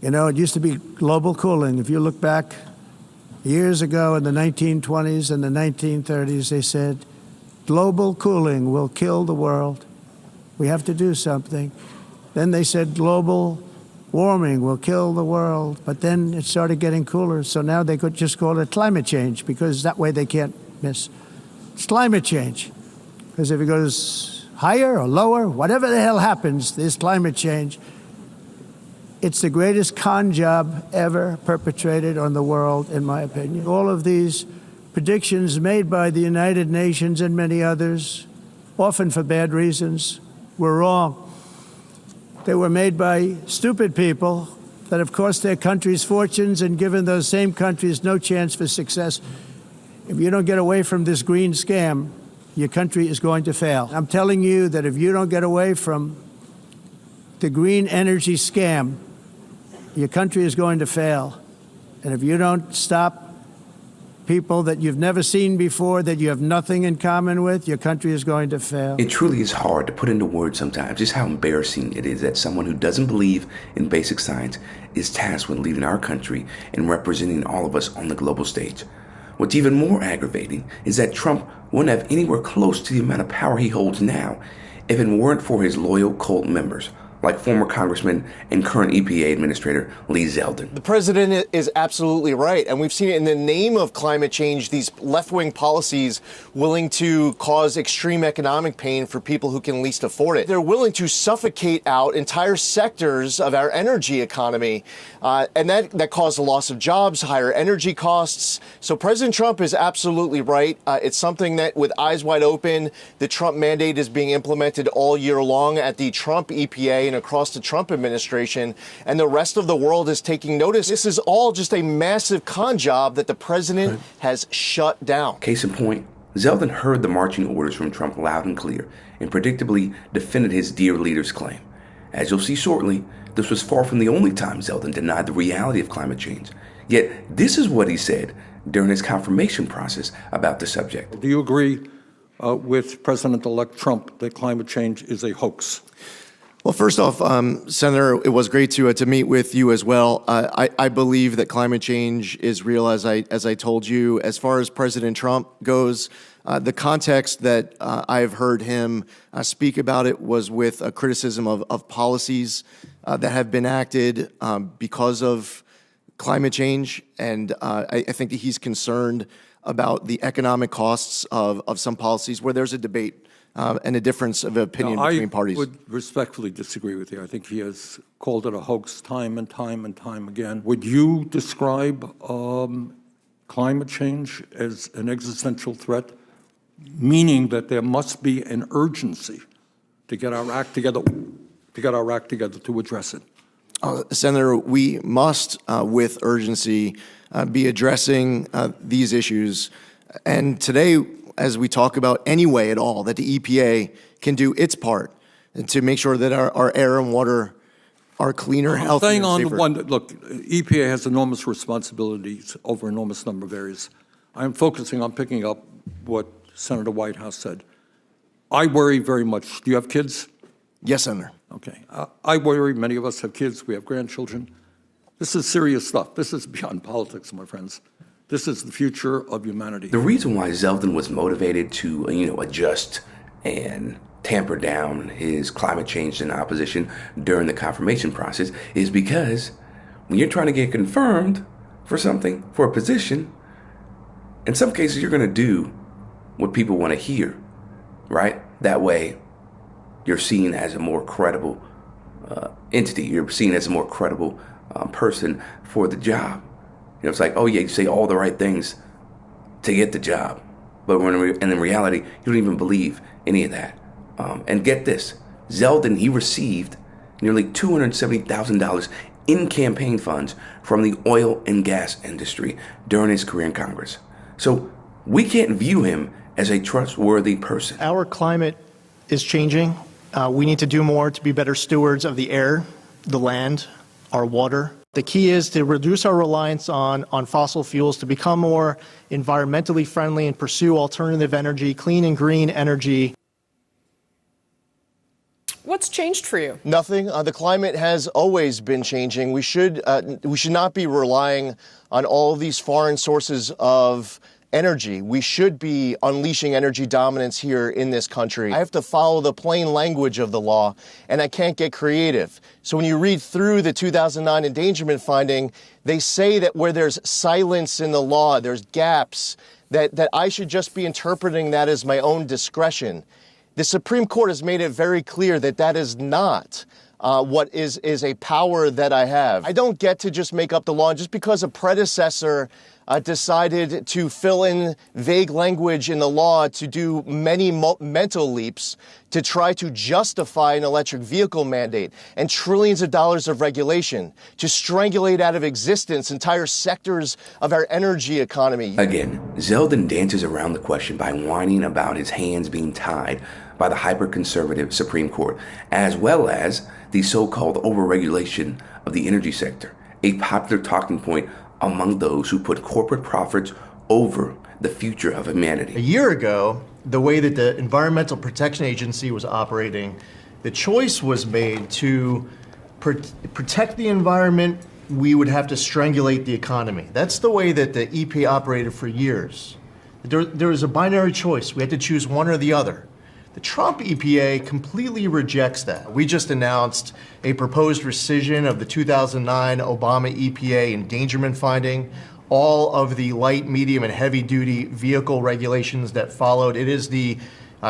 You know, it used to be global cooling. If you look back years ago in the 1920s and the 1930s, they said, global cooling will kill the world. We have to do something. Then they said global warming will kill the world. But then it started getting cooler. So now they could just call it climate change, because that way they can't miss. It's climate change. Because if it goes higher or lower, whatever the hell happens, there's climate change. It's the greatest con job ever perpetrated on the world, in my opinion. All of these predictions made by the United Nations and many others, often for bad reasons, were wrong. They were made by stupid people that have cost their countries fortunes and given those same countries no chance for success. If you don't get away from this green scam, your country is going to fail. I'm telling you that if you don't get away from the green energy scam, your country is going to fail. And if you don't stop people that you've never seen before, that you have nothing in common with, your country is going to fail. It truly is hard to put into words sometimes just how embarrassing it is that someone who doesn't believe in basic science is tasked with leading our country and representing all of us on the global stage. What's even more aggravating is that Trump wouldn't have anywhere close to the amount of power he holds now if it weren't for his loyal cult members, like former Congressman and current EPA Administrator Lee Zeldin. The president is absolutely right. And we've seen it in the name of climate change, these left-wing policies willing to cause extreme economic pain for people who can least afford it. They're willing to suffocate out entire sectors of our energy economy. And that caused a loss of jobs, higher energy costs. So President Trump is absolutely right. It's something that, with eyes wide open, the Trump mandate is being implemented all year long at the Trump EPA and across the Trump administration, and the rest of the world is taking notice. This is all just a massive con job that the president has shut down. Case in point, Zeldin heard the marching orders from Trump loud and clear and predictably defended his dear leader's claim. As you'll see shortly, this was far from the only time Zeldin denied the reality of climate change. Yet this is what he said during his confirmation process about the subject. Do you agree with President-elect Trump that climate change is a hoax? Well, first off, Senator, it was great to meet with you as well. I believe that climate change is real, as I told you. As far as President Trump goes, the context that I've heard him speak about it was with a criticism of policies that have been acted because of climate change, and I think that he's concerned about the economic costs of some policies where there's a debate and a difference of opinion between parties. I would respectfully disagree with you. I think he has called it a hoax time and time and time again. Would you describe climate change as an existential threat, meaning that there must be an urgency to get our act together, to address it? Senator, we must, with urgency, be addressing these issues. And today, as we talk about any way at all that the EPA can do its part to make sure that our air and water are cleaner, healthier, staying on safer. the one, look, EPA has enormous responsibilities over an enormous number of areas. I'm focusing on picking up what Senator Whitehouse said. I worry very much. Do you have kids? Yes, Senator. Okay. I worry. Many of us have kids. We have grandchildren. This is serious stuff. This is beyond politics, my friends. This is the future of humanity. The reason why Zeldin was motivated to, adjust and tamper down his climate change and opposition during the confirmation process is because when you're trying to get confirmed for something, for a position, in some cases you're going to do what people want to hear, right? That way you're seen as a more credible entity. You're seen as a more credible person for the job. It's like, oh yeah, you say all the right things to get the job. But and in reality, you don't even believe any of that. And get this, Zeldin, he received nearly $270,000 in campaign funds from the oil and gas industry during his career in Congress. So we can't view him as a trustworthy person. Our climate is changing. We need to do more to be better stewards of the air, the land, our water. The key is to reduce our reliance on fossil fuels, to become more environmentally friendly and pursue alternative energy, clean and green energy. Well, What's changed for you? Nothing. The climate has always been changing. We should not be relying on all of these foreign sources of energy. We should be unleashing energy dominance here in this country. I have to follow the plain language of the law, and I can't get creative. So when you read through the 2009 endangerment finding, they say that where there's silence in the law, there's gaps, that I should just be interpreting that as my own discretion. The Supreme Court has made it very clear that that is not what is a power that I have. I don't get to just make up the law just because a predecessor decided to fill in vague language in the law to do many mental leaps to try to justify an electric vehicle mandate and trillions of dollars of regulation to strangulate out of existence entire sectors of our energy economy. Again, Zeldin dances around the question by whining about his hands being tied by the hyper-conservative Supreme Court, as well as the so-called overregulation of the energy sector, a popular talking point among those who put corporate profits over the future of humanity. A year ago, the way that the Environmental Protection Agency was operating, the choice was made to protect the environment. We would have to strangulate the economy. That's the way that the EPA operated for years. There was a binary choice. We had to choose one or the other. The Trump EPA completely rejects that. We just announced a proposed rescission of the 2009 Obama EPA endangerment finding, all of the light, medium, and heavy-duty vehicle regulations that followed. It is the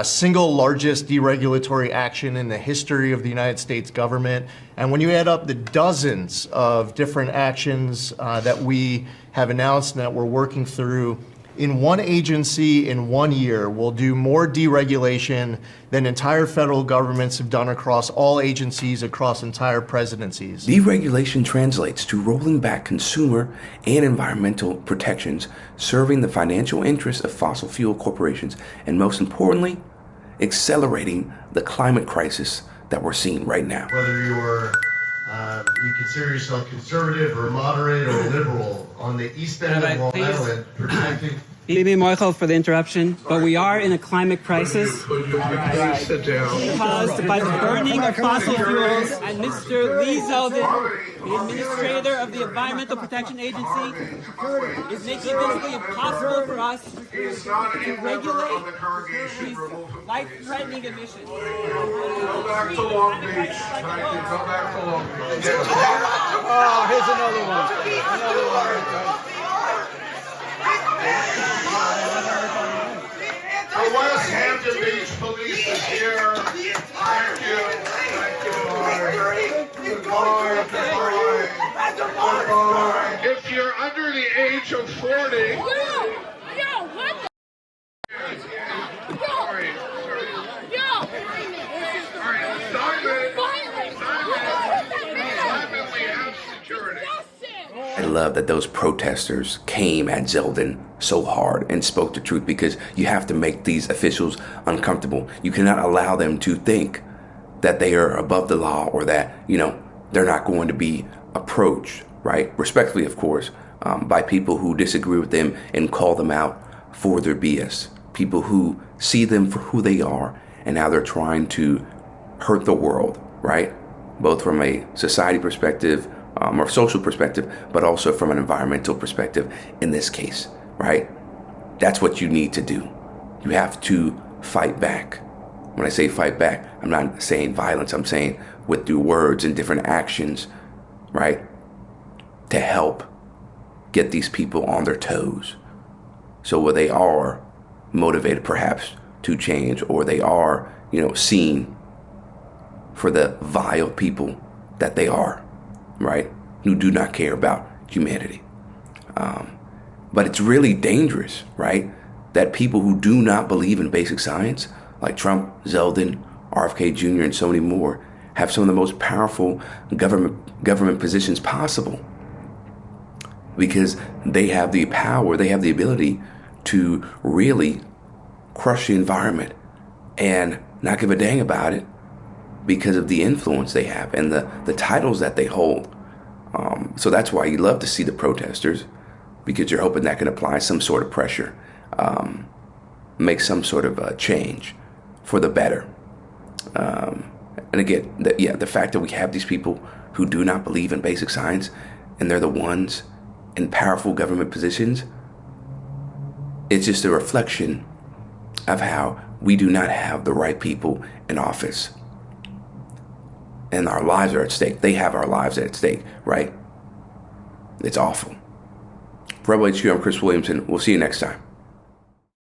single largest deregulatory action in the history of the United States government. And when you add up the dozens of different actions that we have announced and that we're working through, in one agency in 1 year will do more deregulation than entire federal governments have done across all agencies across entire presidencies. Deregulation translates to rolling back consumer and environmental protections, serving the financial interests of fossil fuel corporations, and most importantly, accelerating the climate crisis that we're seeing right now. Whether you consider yourself conservative or moderate or liberal, on the east end of Long Island, protecting... Maybe Michael for the interruption, but we are in a climate crisis Could you please sit down? caused by the burning of fossil fuels, and Mr. Lee Zeldin, the administrator of the Environmental Protection Agency, is making it basically impossible for us to regulate these life-threatening emissions. Go back to Long Beach. Thank you. Go back to Long Beach. Oh, here's another one. The West Hampton Beach Police is here. Thank you. Thank you. Goodbye. Goodbye. If you're under the age of 40. Sorry. Simon, we have security. I love that those protesters came at Zeldin so hard and spoke the truth, because you have to make these officials uncomfortable. You cannot allow them to think that they are above the law, or that, they're not going to be approached, right? Respectfully, of course, by people who disagree with them and call them out for their BS. People who see them for who they are and how they're trying to hurt the world, right? Both from a society perspective, or social perspective, but also from an environmental perspective in this case, right? That's what you need to do. You have to fight back. When I say fight back, I'm not saying violence. I'm saying through words and different actions, right? To help get these people on their toes. So where they are motivated perhaps to change, or they are, seen for the vile people that they are, right? Who do not care about humanity. But it's really dangerous, right? That people who do not believe in basic science, like Trump, Zeldin, RFK Jr., and so many more, have some of the most powerful government positions possible, because they have the power, they have the ability to really crush the environment and not give a dang about it, because of the influence they have and the titles that they hold. So that's why you love to see the protesters, because you're hoping that can apply some sort of pressure, make some sort of change for the better. And again, the fact that we have these people who do not believe in basic science, and they're the ones in powerful government positions, it's just a reflection of how we do not have the right people in office. And our lives are at stake. They have our lives at stake, right? It's awful. For Rebel HQ, I'm Chris Williamson. We'll see you next time.